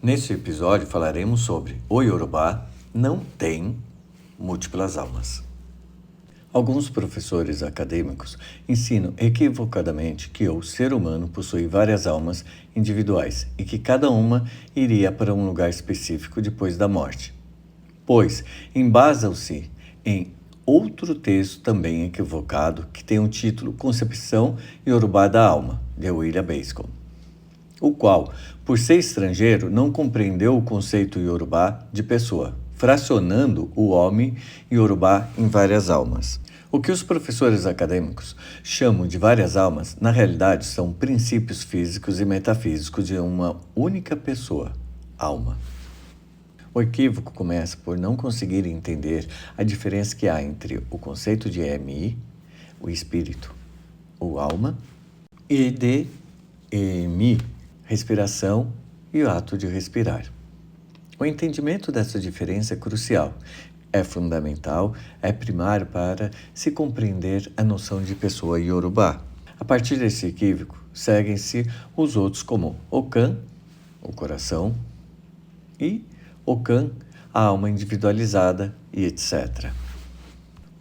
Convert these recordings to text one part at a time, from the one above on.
Neste episódio falaremos sobre o Yorubá não tem múltiplas almas. Alguns professores acadêmicos ensinam equivocadamente que o ser humano possui várias almas individuais e que cada uma iria para um lugar específico depois da morte, pois embasam-se em outro texto também equivocado que tem o título Concepção Yorubá da Alma, de William Bascom, o qual, por ser estrangeiro, não compreendeu o conceito Yorubá de pessoa, fracionando o homem Yorubá em várias almas. O que os professores acadêmicos chamam de várias almas, na realidade, são princípios físicos e metafísicos de uma única pessoa, alma. O equívoco começa por não conseguir entender a diferença que há entre o conceito de MI, o espírito, ou alma, e de EMI, respiração e o ato de respirar. O entendimento dessa diferença é crucial, é fundamental, é primário para se compreender a noção de pessoa Yorubá. A partir desse equívoco, seguem-se os outros como Okan, o coração, e Okan, a alma individualizada e etc.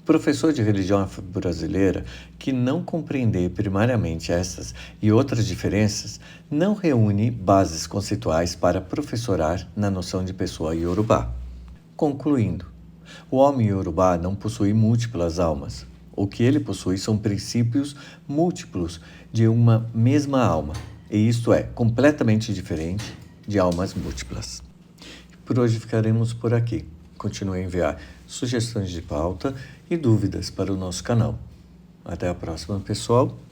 Professor de religião brasileira que não compreender primariamente essas e outras diferenças não reúne bases conceituais para professorar na noção de pessoa Yorubá. Concluindo, o homem Yorubá não possui múltiplas almas. O que ele possui são princípios múltiplos de uma mesma alma, e isto é completamente diferente de almas múltiplas. Por hoje ficaremos por aqui. Continue a enviar sugestões de pauta e dúvidas para o nosso canal. Até a próxima, pessoal!